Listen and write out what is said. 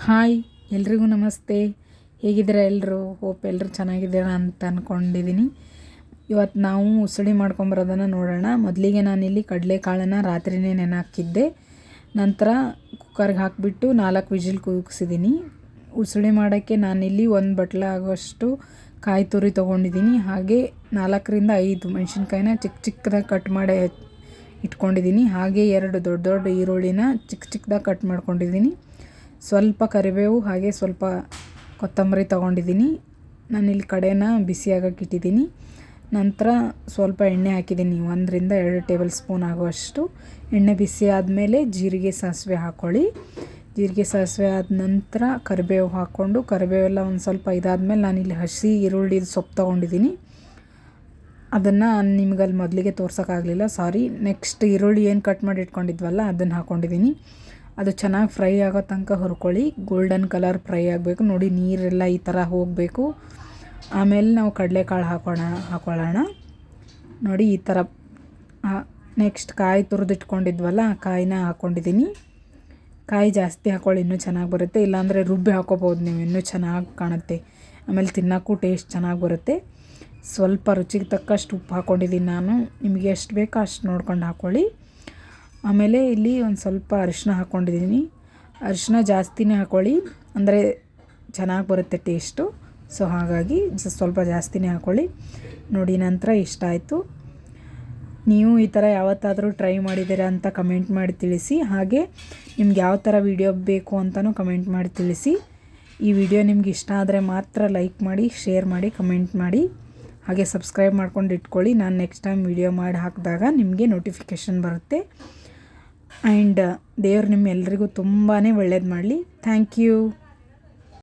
Hi ಎಲ್ರಿಗೂ ನಮಸ್ತೆ. ಹೇಗಿದ್ದೀರಾ ಎಲ್ಲರೂ? ಹೋಪ್ ಎಲ್ಲರೂ ಚೆನ್ನಾಗಿದ್ದೀರಾ ಅಂತ ಅಂದ್ಕೊಂಡಿದ್ದೀನಿ. ಇವತ್ತು ನಾವು ಉಸಳಿ ಮಾಡ್ಕೊಂಬರೋದನ್ನು ನೋಡೋಣ. ಮೊದಲಿಗೆ ನಾನಿಲ್ಲಿ ಕಡಲೆಕಾಳನ್ನು ರಾತ್ರಿಯೇ ನೆನೆಹಾಕಿದ್ದೆ. ನಂತರ ಕುಕ್ಕರ್ಗೆ ಹಾಕಿಬಿಟ್ಟು 4 ವಿಜಿಲ್ ಕೂಗಿಸಿದ್ದೀನಿ. ಉಸಳಿ ಮಾಡೋಕ್ಕೆ ನಾನಿಲ್ಲಿ 1 ಬಟ್ಲ ಆಗುವಷ್ಟು ಕಾಯಿ ತುರಿ ತೊಗೊಂಡಿದ್ದೀನಿ. ಹಾಗೆ 4ರಿಂದ 5 ಮೆಣಸಿನ್ಕಾಯಿನ ಚಿಕ್ಕ ಚಿಕ್ಕದಾಗಿ ಕಟ್ ಮಾಡಿ ಇಟ್ಕೊಂಡಿದ್ದೀನಿ. ಹಾಗೆ 2 ದೊಡ್ಡ ದೊಡ್ಡ ಈರುಳ್ಳಿನ ಚಿಕ್ಕ ಚಿಕ್ಕದಾಗಿ ಕಟ್ ಮಾಡ್ಕೊಂಡಿದ್ದೀನಿ. ಸ್ವಲ್ಪ ಕರಿಬೇವು ಹಾಗೆ ಸ್ವಲ್ಪ ಕೊತ್ತಂಬರಿ ತೊಗೊಂಡಿದ್ದೀನಿ. ನಾನಿಲ್ಲಿ ಕಡೆನ ಬಿಸಿಯಾಗಕ್ಕೆ ಇಟ್ಟಿದ್ದೀನಿ. ನಂತರ ಸ್ವಲ್ಪ ಎಣ್ಣೆ ಹಾಕಿದ್ದೀನಿ, 1ರಿಂದ 2 ಟೇಬಲ್ ಸ್ಪೂನ್ ಆಗುವಷ್ಟು. ಎಣ್ಣೆ ಬಿಸಿ ಆದಮೇಲೆ ಜೀರಿಗೆ ಸಾಸಿವೆ ಹಾಕ್ಕೊಳ್ಳಿ. ಜೀರಿಗೆ ಸಾಸಿವೆ ಆದ ನಂತರ ಕರಿಬೇವು ಹಾಕ್ಕೊಂಡು ಕರಿಬೇವೆಲ್ಲ ಒಂದು ಸ್ವಲ್ಪ ಇದಾದಮೇಲೆ ನಾನಿಲ್ಲಿ ಹಸಿ ಈರುಳ್ಳಿ ಸೊಪ್ಪು ತೊಗೊಂಡಿದ್ದೀನಿ. ಅದನ್ನು ನಿಮಗಲ್ಲಿ ಮೊದಲಿಗೆ ತೋರ್ಸೋಕ್ಕಾಗಲಿಲ್ಲ, ಸಾರಿ. ನೆಕ್ಸ್ಟ್ ಈರುಳ್ಳಿ ಏನು ಕಟ್ ಮಾಡಿ ಇಟ್ಕೊಂಡಿದ್ವಲ್ಲ ಅದನ್ನು ಹಾಕ್ಕೊಂಡಿದ್ದೀನಿ. ಅದು ಚೆನ್ನಾಗಿ ಫ್ರೈ ಆಗೋ ತನಕ ಹುರ್ಕೊಳ್ಳಿ. ಗೋಲ್ಡನ್ ಕಲರ್ ಫ್ರೈ ಆಗಬೇಕು ನೋಡಿ, ನೀರೆಲ್ಲ ಈ ಥರ ಹೋಗಬೇಕು. ಆಮೇಲೆ ನಾವು ಕಡಲೆಕಾಳು ಹಾಕ್ಕೊಳ್ಳೋಣ ನೋಡಿ ಈ ಥರ. ನೆಕ್ಸ್ಟ್ ಕಾಯಿ ತುರಿದಿಟ್ಕೊಂಡಿದ್ವಲ್ಲ ಆ ಕಾಯಿನ ಹಾಕ್ಕೊಂಡಿದ್ದೀನಿ. ಕಾಯಿ ಜಾಸ್ತಿ ಹಾಕ್ಕೊಳ್ಳಿ, ಇನ್ನೂ ಚೆನ್ನಾಗಿ ಬರುತ್ತೆ. ಇಲ್ಲಾಂದರೆ ರುಬ್ಬಿ ಹಾಕ್ಕೋಬೋದು ನೀವು, ಇನ್ನೂ ಚೆನ್ನಾಗಿ ಕಾಣುತ್ತೆ. ಆಮೇಲೆ ತಿನ್ನೋಕ್ಕೂ ಟೇಸ್ಟ್ ಚೆನ್ನಾಗಿ ಬರುತ್ತೆ. ಸ್ವಲ್ಪ ರುಚಿಗೆ ತಕ್ಕಷ್ಟು ಉಪ್ಪು ಹಾಕ್ಕೊಂಡಿದ್ದೀನಿ ನಾನು. ನಿಮಗೆ ಎಷ್ಟು ಬೇಕೋ ಅಷ್ಟು ನೋಡ್ಕೊಂಡು ಹಾಕ್ಕೊಳ್ಳಿ. ಆಮೇಲೆ ಇಲ್ಲಿ ಒಂದು ಸ್ವಲ್ಪ ಅರಿಶಿನ ಹಾಕ್ಕೊಂಡಿದ್ದೀನಿ. ಅರಿಶಿನ ಜಾಸ್ತಿನೇ ಹಾಕ್ಕೊಳ್ಳಿ, ಅಂದರೆ ಚೆನ್ನಾಗಿ ಬರುತ್ತೆ ಟೇಸ್ಟು. ಸೊ ಹಾಗಾಗಿ ಸ್ವಲ್ಪ ಜಾಸ್ತಿನೇ ಹಾಕ್ಕೊಳ್ಳಿ ನೋಡಿ. ನಂತರ ಇಷ್ಟ ಆಯಿತು. ನೀವು ಈ ಥರ ಯಾವತ್ತಾದರೂ ಟ್ರೈ ಮಾಡಿದ್ದೀರಾ ಅಂತ ಕಮೆಂಟ್ ಮಾಡಿ ತಿಳಿಸಿ. ಹಾಗೆ ನಿಮ್ಗೆ ಯಾವ ಥರ ವೀಡಿಯೋ ಬೇಕು ಅಂತಲೂ ಕಮೆಂಟ್ ಮಾಡಿ ತಿಳಿಸಿ. ಈ ವಿಡಿಯೋ ನಿಮ್ಗೆ ಇಷ್ಟ ಆದರೆ ಮಾತ್ರ ಲೈಕ್ ಮಾಡಿ, ಶೇರ್ ಮಾಡಿ, ಕಮೆಂಟ್ ಮಾಡಿ. ಹಾಗೆ ಸಬ್ಸ್ಕ್ರೈಬ್ ಮಾಡ್ಕೊಂಡು ಇಟ್ಕೊಳ್ಳಿ. ನಾನು ನೆಕ್ಸ್ಟ್ ಟೈಮ್ ವಿಡಿಯೋ ಮಾಡಿ ಹಾಕಿದಾಗ ನಿಮಗೆ ನೋಟಿಫಿಕೇಷನ್ ಬರುತ್ತೆ. ಆ್ಯಂಡ್ ದೇವ್ರು ನಿಮ್ಮೆಲ್ಲರಿಗೂ ತುಂಬಾ ಒಳ್ಳೇದು ಮಾಡಲಿ. Thank you.